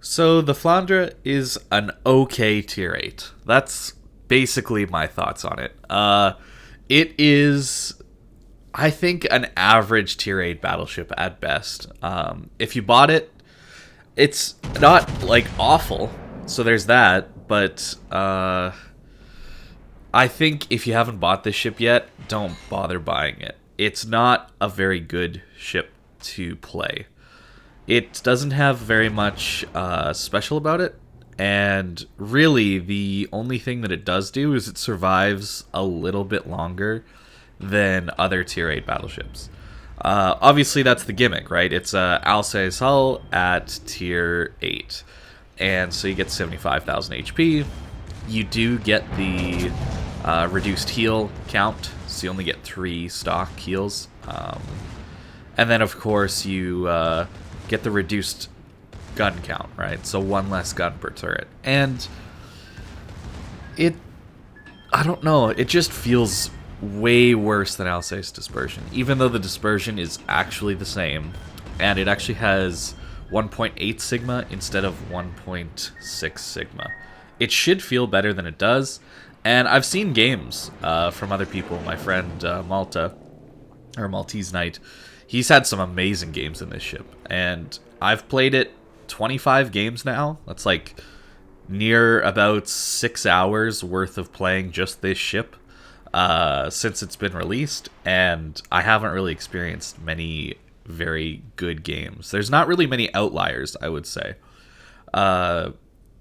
So the Flandre is an okay tier 8. That's basically my thoughts on it. It is, I think, an average tier 8 battleship at best. If you bought it, it's not, like, awful. So there's that. But I think if you haven't bought this ship yet, don't bother buying it. It's not a very good ship to play. It doesn't have very much special about it, and really the only thing that it does do is it survives a little bit longer than other tier 8 battleships. Obviously that's the gimmick, right? It's a Alsace hull at tier 8, and so you get 75,000 HP. You do get the reduced heal count, so you only get 3 stock heals. And then of course you get the reduced gun count, right? So 1 less gun per turret. And I don't know, it just feels way worse than Alsace Dispersion, even though the dispersion is actually the same, and it actually has 1.8 sigma instead of 1.6 sigma. It should feel better than it does, and I've seen games from other people. My friend Maltese Knight, he's had some amazing games in this ship, and I've played it 25 games now. That's like near about 6 hours worth of playing just this ship since it's been released, and I haven't really experienced many very good games. There's not really many outliers, I would say.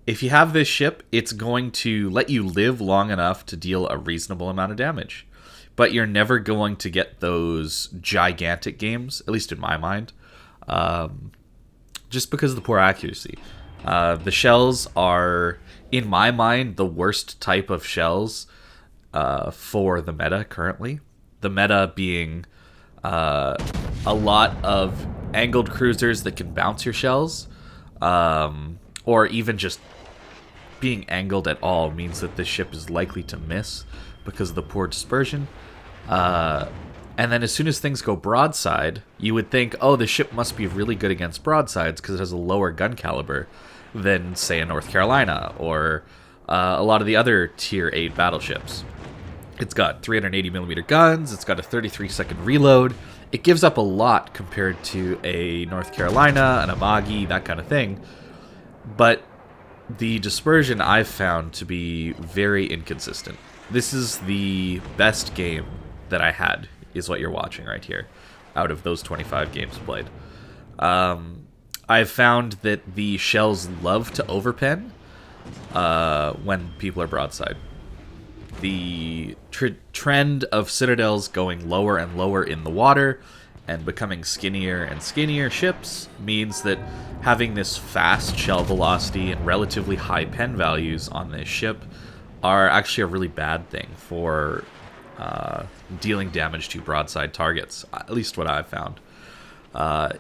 If you have this ship, it's going to let you live long enough to deal a reasonable amount of damage. But you're never going to get those gigantic games, at least in my mind, just because of the poor accuracy. The shells are, in my mind, the worst type of shells for the meta currently. The meta being a lot of angled cruisers that can bounce your shells, or even just being angled at all means that the ship is likely to miss because of the poor dispersion. And then as soon as things go broadside, you would think, oh, the ship must be really good against broadsides because it has a lower gun caliber than, say, a North Carolina or a lot of the other tier 8 battleships. It's got 380mm guns, it's got a 33-second reload. It gives up a lot compared to a North Carolina, an Amagi, that kind of thing. But the dispersion I've found to be very inconsistent. This is the best game that I had, is what you're watching right here, out of those 25 games played. I've found that the shells love to overpen when people are broadside. The trend of Citadels going lower and lower in the water and becoming skinnier and skinnier ships means that having this fast shell velocity and relatively high pen values on this ship are actually a really bad thing for dealing damage to broadside targets, at least what I've found.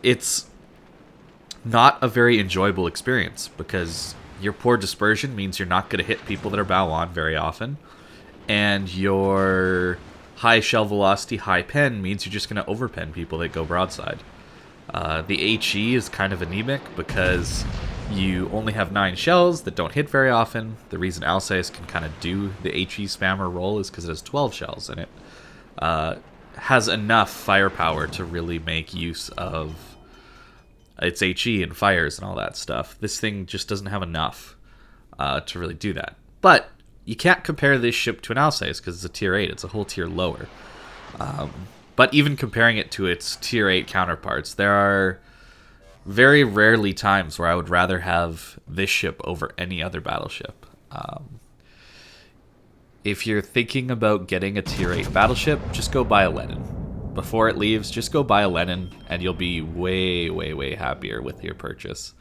It's not a very enjoyable experience because your poor dispersion means you're not going to hit people that are bow on very often, and your high shell velocity, high pen means you're just going to overpen people that go broadside. The HE is kind of anemic because you only have 9 shells that don't hit very often. The reason Alsace can kind of do the HE spammer role is because it has 12 shells, and it has enough firepower to really make use of its HE and fires and all that stuff. This thing just doesn't have enough to really do that. But you can't compare this ship to an Alsace because it's a tier 8. It's a whole tier lower. But even comparing it to its tier 8 counterparts, there are very rarely times where I would rather have this ship over any other battleship. If you're thinking about getting a tier 8 battleship, just go buy a Lenin. Before it leaves, just go buy a Lenin, and you'll be way, way, way happier with your purchase.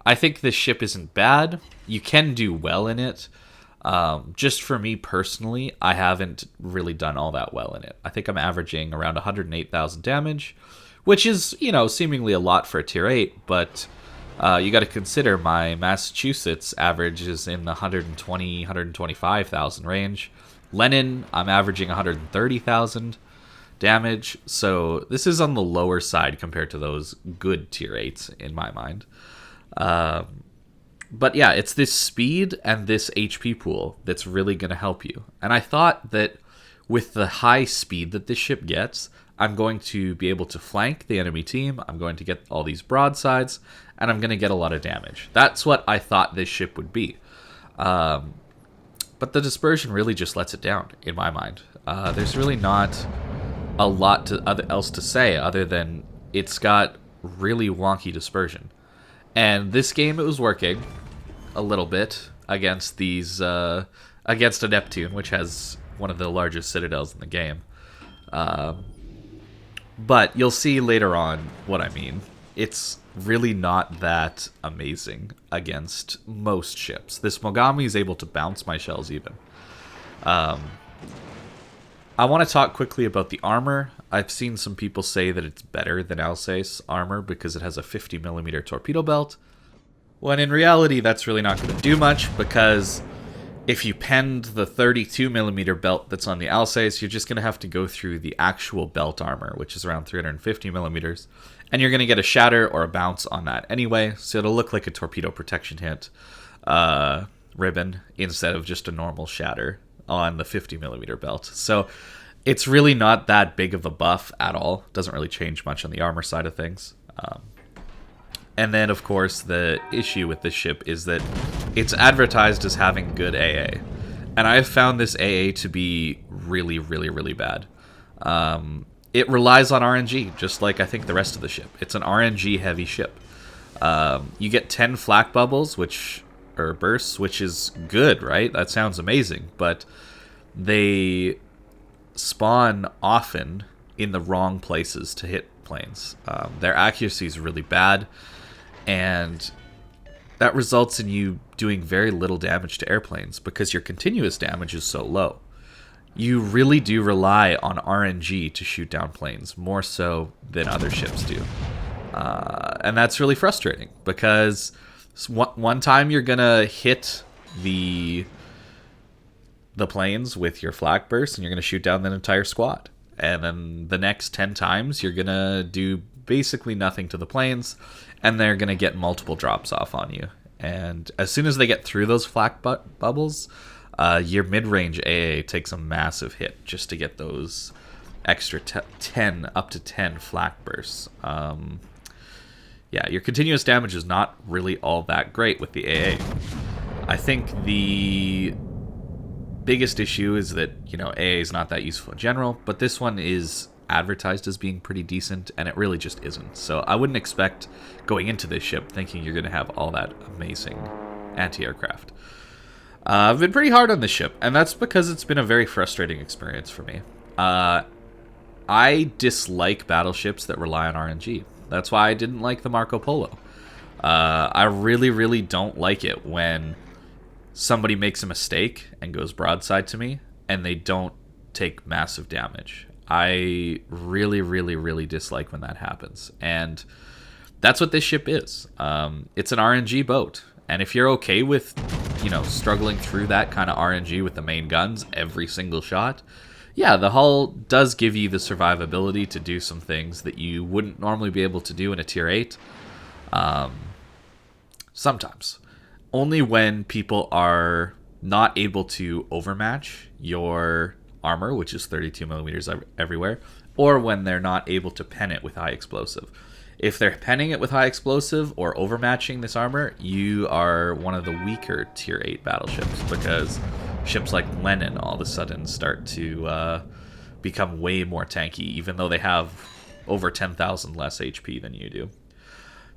I think this ship isn't bad. You can do well in it. Just for me personally, I haven't really done all that well in it. I think I'm averaging around 108,000 damage, which is, seemingly a lot for a tier 8, but you got to consider my Massachusetts average is in the 120, 125,000 range. Lenin, I'm averaging 130,000 damage, so this is on the lower side compared to those good tier 8s in my mind. But yeah, it's this speed and this HP pool that's really going to help you. And I thought that with the high speed that this ship gets, I'm going to be able to flank the enemy team, I'm going to get all these broadsides, and I'm going to get a lot of damage. That's what I thought this ship would be. But the dispersion really just lets it down, in my mind. There's really not a lot else to say other than it's got really wonky dispersion. And this game, it was working a little bit against these against a Neptune, which has one of the largest citadels in the game. But you'll see later on what I mean. It's really not that amazing against most ships. This Mogami is able to bounce my shells even. I want to talk quickly about the armor. I've seen some people say that it's better than Alsace armor because it has a 50mm torpedo belt. When in reality, that's really not going to do much, because if you penned the 32mm belt that's on the Alsace, you're just going to have to go through the actual belt armor, which is around 350mm, and you're going to get a shatter or a bounce on that anyway, so it'll look like a torpedo protection hit ribbon instead of just a normal shatter on the 50mm belt. So it's really not that big of a buff at all. Doesn't really change much on the armor side of things. And then, of course, the issue with this ship is that it's advertised as having good AA. And I've found this AA to be really, really, really bad. It relies on RNG, just like I think the rest of the ship. It's an RNG-heavy ship. You get 10 flak bubbles, or bursts, which is good, right? That sounds amazing. But they spawn often in the wrong places to hit planes. Their accuracy is really bad. And that results in you doing very little damage to airplanes because your continuous damage is so low. You really do rely on RNG to shoot down planes, more so than other ships do. And that's really frustrating because one time you're going to hit the planes with your flak burst and you're going to shoot down the entire squad. And then the next 10 times you're going to do basically nothing to the planes, and they're going to get multiple drops off on you. And as soon as they get through those flak bubbles, your mid-range AA takes a massive hit just to get those extra 10, up to 10 flak bursts. Yeah, your continuous damage is not really all that great with the AA. I think the biggest issue is that, AA is not that useful in general, but this one is advertised as being pretty decent, and it really just isn't. So I wouldn't expect going into this ship thinking you're going to have all that amazing anti-aircraft. I've been pretty hard on this ship, and that's because it's been a very frustrating experience for me. I dislike battleships that rely on RNG. That's why I didn't like the Marco Polo. I really, really don't like it when somebody makes a mistake and goes broadside to me, and they don't take massive damage. I really, really, really dislike when that happens. And that's what this ship is. It's an RNG boat. And if you're okay with, struggling through that kind of RNG with the main guns every single shot, yeah, the hull does give you the survivability to do some things that you wouldn't normally be able to do in a tier 8. Sometimes. Only when people are not able to overmatch your armor, which is 32mm everywhere, or when they're not able to pen it with high explosive. If they're penning it with high explosive or overmatching this armor, you are one of the weaker tier 8 battleships, because ships like Lenin all of a sudden start to become way more tanky, even though they have over 10,000 less HP than you do.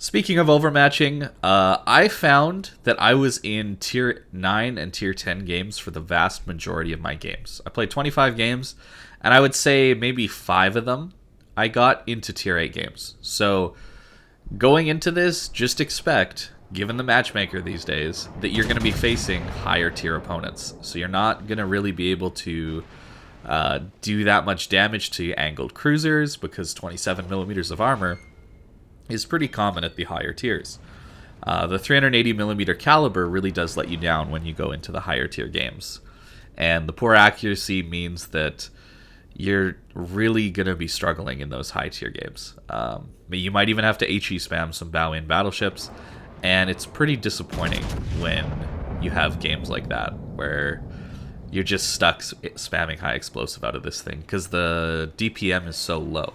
Speaking of overmatching, I found that I was in tier 9 and tier 10 games for the vast majority of my games. I played 25 games, and I would say maybe 5 of them I got into tier 8 games. So going into this, just expect, given the matchmaker these days, that you're going to be facing higher tier opponents. So you're not going to really be able to do that much damage to angled cruisers, because 27mm of armor is pretty common at the higher tiers. The 380mm caliber really does let you down when you go into the higher tier games. And the poor accuracy means that you're really going to be struggling in those high tier games. You might even have to HE spam some bow-in battleships, And it's pretty disappointing when you have games like that, where you're just stuck spamming high explosive out of this thing, because the DPM is so low.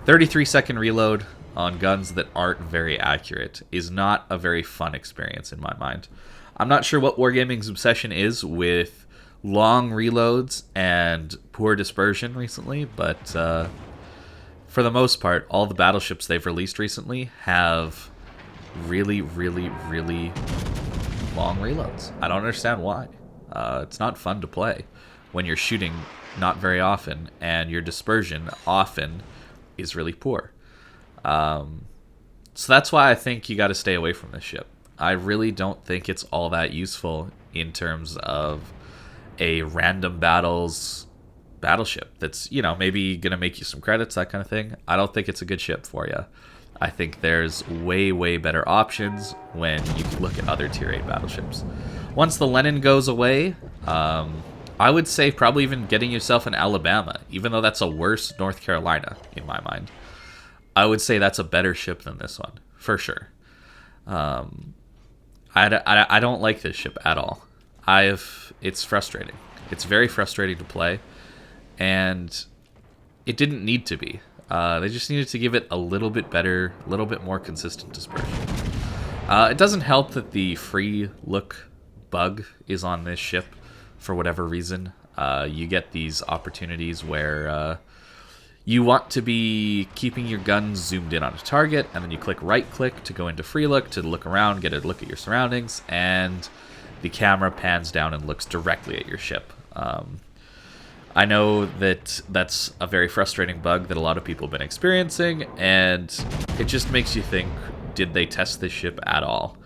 33-second reload on guns that aren't very accurate is not a very fun experience in my mind. I'm not sure what Wargaming's obsession is with long reloads and poor dispersion recently, but for the most part, all the battleships they've released recently have really, really, really long reloads. I don't understand why. It's not fun to play when you're shooting not very often and your dispersion often is really poor. So that's why I think you got to stay away from this ship. I really don't think it's all that useful in terms of a random battleship that's, you know, maybe gonna make you some credits, that kind of thing. I don't think it's a good ship for you. I think there's way, way better options when you look at other tier 8 battleships. Once the Lenin goes away, I would say probably even getting yourself an Alabama, even though that's a worse North Carolina in my mind. I would say that's a better ship than this one, for sure. I don't like this ship at all. It's frustrating. It's very frustrating to play, and it didn't need to be. They just needed to give it a little bit better, a little bit more consistent dispersion. It doesn't help that the free look bug is on this ship for whatever reason. You get these opportunities where you want to be keeping your guns zoomed in on a target, and then you click right click to go into free look to look around, get a look at your surroundings, and the camera pans down and looks directly at your ship. I know that that's a very frustrating bug that a lot of people have been experiencing, and it just makes you think, did they test this ship at all?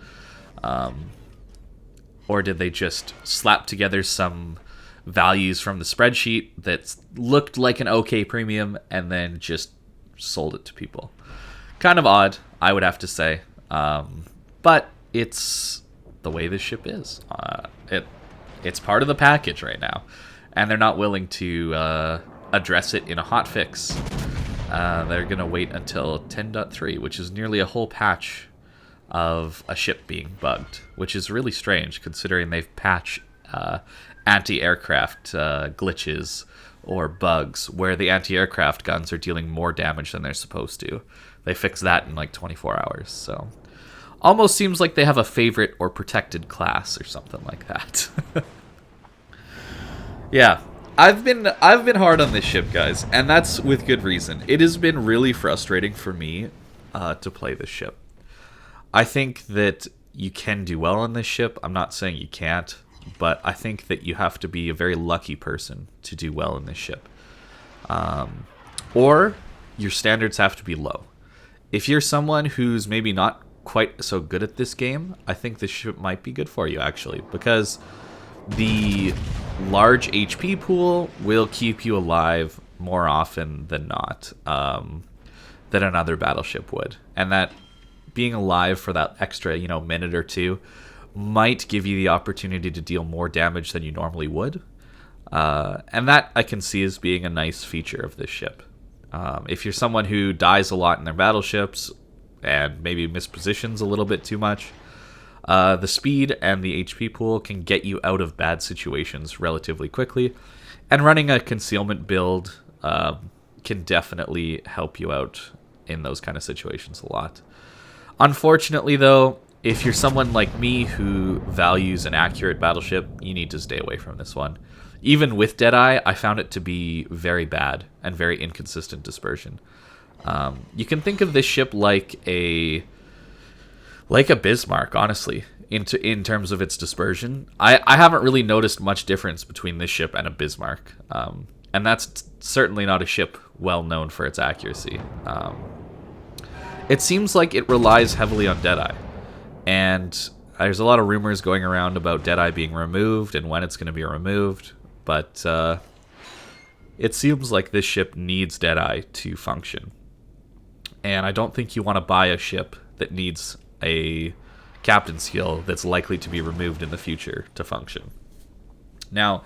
Or did they just slap together some values from the spreadsheet that looked like an okay premium and then just sold it to people? Kind of odd, I would have to say. But it's the way this ship is. It's part of the package right now, and they're not willing to address it in a hot fix. They're going to wait until 10.3, which is nearly a whole patch of a ship being bugged, which is really strange considering they've patched anti-aircraft glitches or bugs where the anti-aircraft guns are dealing more damage than they're supposed to. They fixed that in like 24 hours, so almost seems like they have a favorite or protected class or something like that. Yeah, I've been hard on this ship, guys, and that's with good reason. It has been really frustrating for me to play this ship. I think that you can do well on this ship. I'm not saying you can't, but I think that you have to be a very lucky person to do well in this ship. Or your standards have to be low. If you're someone who's maybe not quite so good at this game, I think this ship might be good for you, actually, because the large HP pool will keep you alive more often than not, than another battleship would. And that being alive for that extra, minute or two might give you the opportunity to deal more damage than you normally would. And that I can see as being a nice feature of this ship. If you're someone who dies a lot in their battleships and maybe mispositions a little bit too much, the speed and the HP pool can get you out of bad situations relatively quickly. And running a concealment build can definitely help you out in those kind of situations a lot. Unfortunately, though, if you're someone like me who values an accurate battleship, you need to stay away from this one. Even with Deadeye, I found it to be very bad and very inconsistent dispersion. You can think of this ship like a Bismarck, honestly, in terms of its dispersion. I haven't really noticed much difference between this ship and a Bismarck, and that's certainly not a ship well known for its accuracy. It seems like it relies heavily on Deadeye, and there's a lot of rumors going around about Deadeye being removed and when it's going to be removed, but it seems like this ship needs Deadeye to function. And I don't think you want to buy a ship that needs a captain skill that's likely to be removed in the future to function. Now,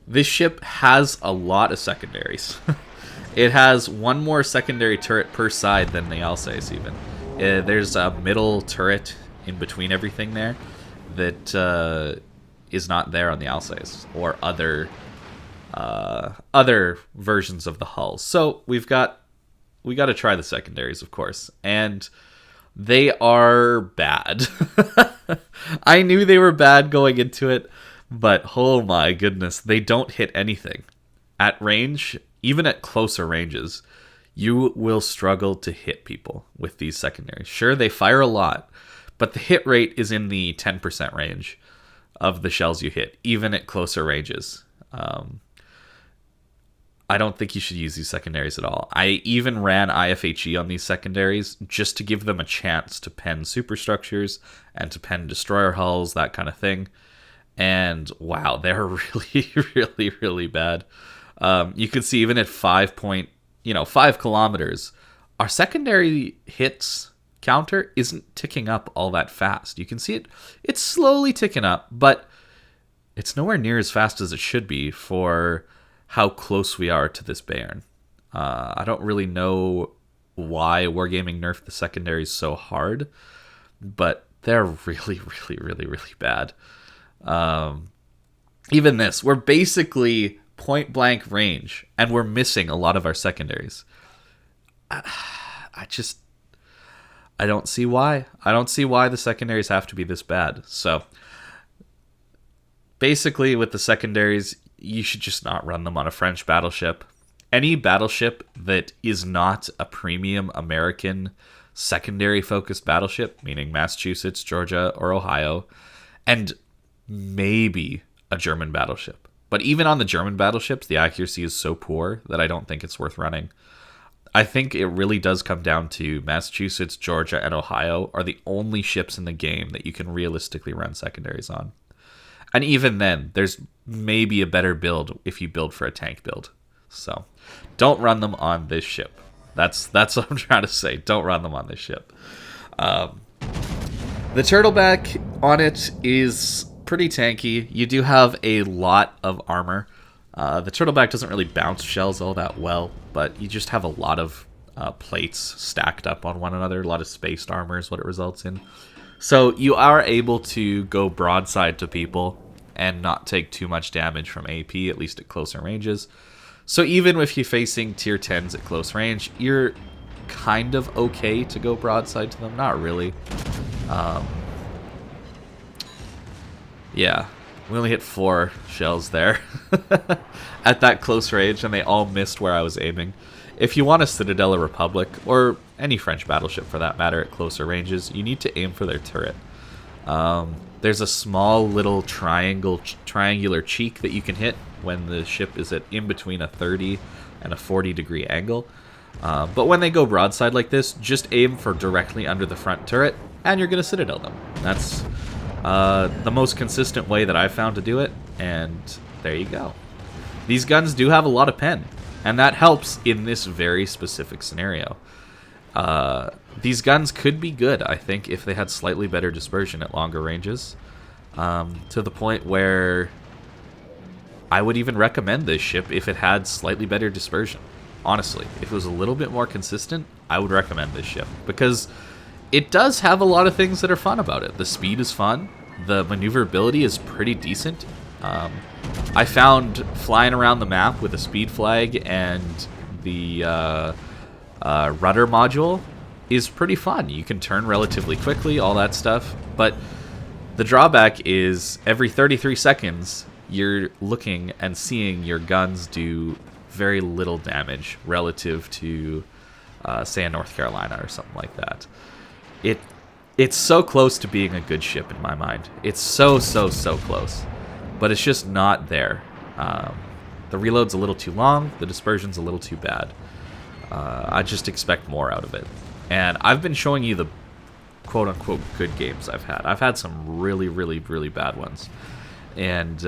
this ship has a lot of secondaries. It has one more secondary turret per side than the Alsace even. There's a middle turret in between everything there that is not there on the Alsace or other versions of the hull. So we got to try the secondaries, of course, and they are bad. I knew they were bad going into it, but oh my goodness, they don't hit anything. At range, even at closer ranges, you will struggle to hit people with these secondaries. Sure, they fire a lot, but the hit rate is in the 10% range of the shells you hit, even at closer ranges. I don't think you should use these secondaries at all. I even ran IFHE on these secondaries just to give them a chance to pen superstructures and to pen destroyer hulls, that kind of thing. And wow, they're really, really, really bad. You can see even at 5 kilometers, our secondary hits counter isn't ticking up all that fast. You can see it's slowly ticking up, but it's nowhere near as fast as it should be for how close we are to this Bairn. I don't really know why Wargaming nerfed the secondaries so hard, but they're really, really, really, really bad. Even this, we're basically point blank range, and we're missing a lot of our secondaries. I don't see why. I don't see why the secondaries have to be this bad. So basically with the secondaries, you should just not run them on a French battleship. Any battleship that is not a premium American secondary focused battleship, meaning Massachusetts, Georgia, or Ohio, and maybe a German battleship. But even on the German battleships, the accuracy is so poor that I don't think it's worth running. I think it really does come down to Massachusetts, Georgia, and Ohio are the only ships in the game that you can realistically run secondaries on. And even then, there's maybe a better build if you build for a tank build. So don't run them on this ship. That's what I'm trying to say. Don't run them on this ship. The turtleback on it is pretty tanky. You do have a lot of armor. The turtleback doesn't really bounce shells all that well, but you just have a lot of plates stacked up on one another. A lot of spaced armor is what it results in. So you are able to go broadside to people and not take too much damage from AP, at least at closer ranges. So even if you're facing tier 10s at close range, you're kind of okay to go broadside to them. Not really. Yeah, we only hit 4 shells there at that close range, and they all missed where I was aiming. If you want a Citadel or Republic, or any French battleship for that matter at closer ranges, you need to aim for their turret. There's a small little triangular cheek that you can hit when the ship is at in between a 30 and a 40 degree angle. But when they go broadside like this, just aim for directly under the front turret, and you're going to Citadel them. That's the most consistent way that I've found to do it, and there you go. These guns do have a lot of pen, and that helps in this very specific scenario. These guns could be good, I think, if they had slightly better dispersion at longer ranges, to the point where I would even recommend this ship if it had slightly better dispersion. Honestly, if it was a little bit more consistent, I would recommend this ship, because it does have a lot of things that are fun about it. The speed is fun. The maneuverability is pretty decent. I found flying around the map with a speed flag and the rudder module is pretty fun. You can turn relatively quickly, all that stuff. But the drawback is every 33 seconds, you're looking and seeing your guns do very little damage relative to, say, a North Carolina or something like that. It's so close to being a good ship in my mind. It's so close. But it's just not there. The reload's a little too long. The dispersion's a little too bad. I just expect more out of it. And I've been showing you the quote-unquote good games I've had. I've had some really, really, really bad ones. And,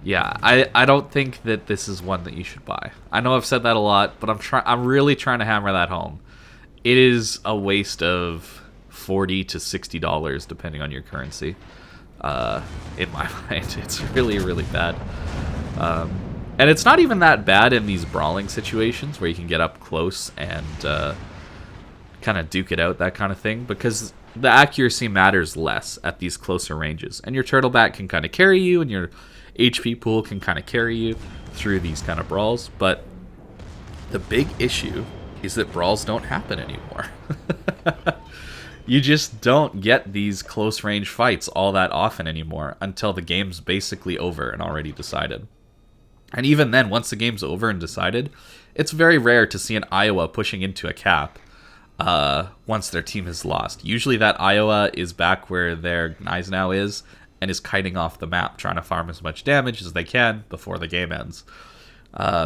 yeah, I don't think that this is one that you should buy. I know I've said that a lot, but I'm really trying to hammer that home. It is a waste of $40 to $60, depending on your currency. In my mind, it's really, really bad. And it's not even that bad in these brawling situations where you can get up close and kind of duke it out, that kind of thing. Because the accuracy matters less at these closer ranges. And your turtleback can kind of carry you, and your HP pool can kind of carry you through these kind of brawls. But the big issue is that brawls don't happen anymore. You just don't get these close range fights all that often anymore until the game's basically over and already decided. And even then, once the game's over and decided, it's very rare to see an Iowa pushing into a cap once their team has lost. Usually that Iowa is back where their Gneisenau is and is kiting off the map, trying to farm as much damage as they can before the game ends.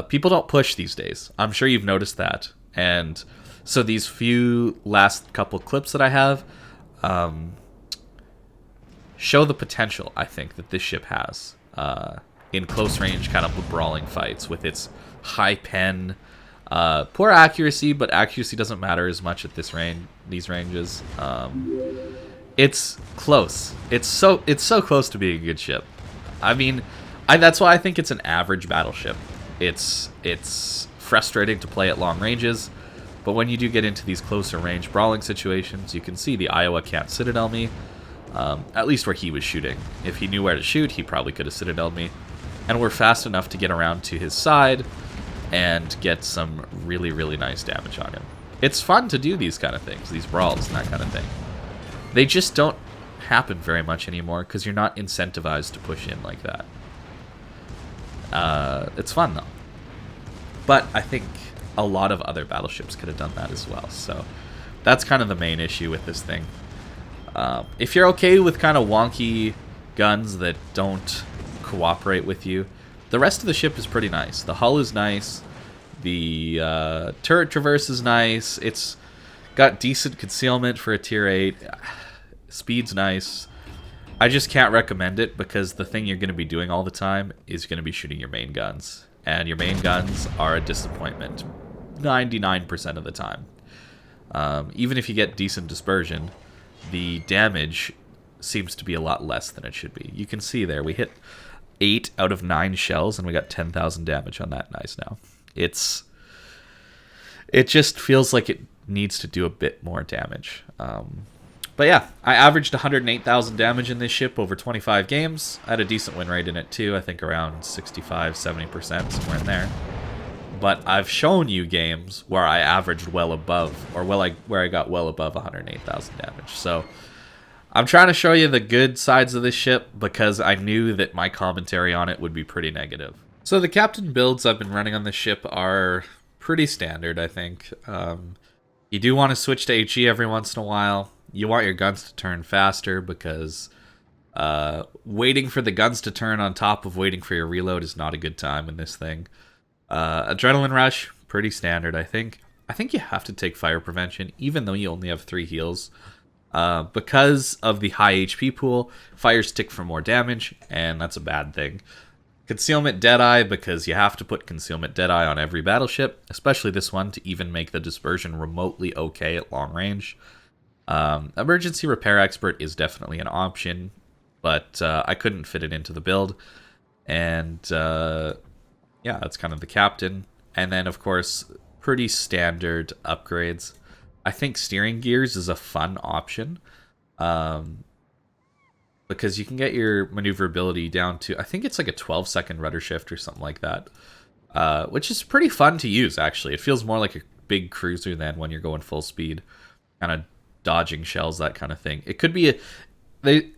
People don't push these days. I'm sure you've noticed that. And so these few last couple clips that I have show the potential, I think, that this ship has in close range kind of brawling fights with its high pen, poor accuracy, but accuracy doesn't matter as much at these ranges. It's close. It's so close to being a good ship. I mean, that's why I think it's an average battleship. It's frustrating to play at long ranges, but when you do get into these closer range brawling situations, you can see the Iowa can't Citadel me, at least where he was shooting. If he knew where to shoot, he probably could have Citadeled me, and we're fast enough to get around to his side and get some really, really nice damage on him. It's fun to do these kind of things, these brawls and that kind of thing. They just don't happen very much anymore because you're not incentivized to push in like that. It's fun though. But I think a lot of other battleships could have done that as well. So that's kind of the main issue with this thing. If you're okay with kind of wonky guns that don't cooperate with you, the rest of the ship is pretty nice. The hull is nice. The turret traverse is nice. It's got decent concealment for a tier 8. Speed's nice. I just can't recommend it because the thing you're going to be doing all the time is going to be shooting your main guns. And your main guns are a disappointment 99% of the time. Even if you get decent dispersion, the damage seems to be a lot less than it should be. You can see there, we hit 8 out of 9 shells and we got 10,000 damage on that Gneisenau. It just feels like it needs to do a bit more damage. But yeah, I averaged 108,000 damage in this ship over 25 games. I had a decent win rate in it too, I think around 65-70%, somewhere in there. But I've shown you games where I averaged well above, or where I got well above 108,000 damage. So I'm trying to show you the good sides of this ship because I knew that my commentary on it would be pretty negative. So the captain builds I've been running on this ship are pretty standard, I think. You do want to switch to HE every once in a while. You want your guns to turn faster because waiting for the guns to turn on top of waiting for your reload is not a good time in this thing. Adrenaline rush, pretty standard, I think. I think you have to take fire prevention, even though you only have 3 heals. Because of the high HP pool, fires tick for more damage, and that's a bad thing. Concealment Deadeye, because you have to put Concealment Deadeye on every battleship, especially this one, to even make the dispersion remotely okay at long range. Emergency Repair Expert is definitely an option, but I couldn't fit it into the build. And yeah, that's kind of the captain. And then, of course, pretty standard upgrades. I think steering gears is a fun option. Because you can get your maneuverability down to, I think it's like a 12-second rudder shift or something like that. Which is pretty fun to use, actually. It feels more like a big cruiser than when you're going full speed. Kind of dodging shells, that kind of thing. It could be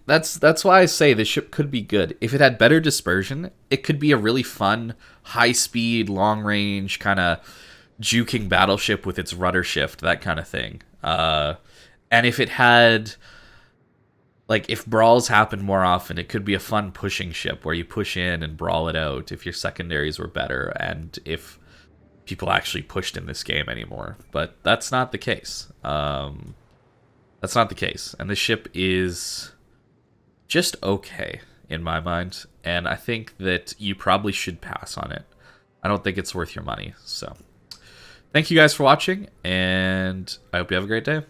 that's why I say this ship could be good. If it had better dispersion, it could be a really fun, high-speed, long-range, kind of juking battleship with its rudder shift, that kind of thing. And if it had... Like, if brawls happen more often, it could be a fun pushing ship where you push in and brawl it out if your secondaries were better and if people actually pushed in this game anymore. But that's not the case. That's not the case. And this ship is just okay, in my mind. And I think that you probably should pass on it. I don't think it's worth your money. So, thank you guys for watching, and I hope you have a great day.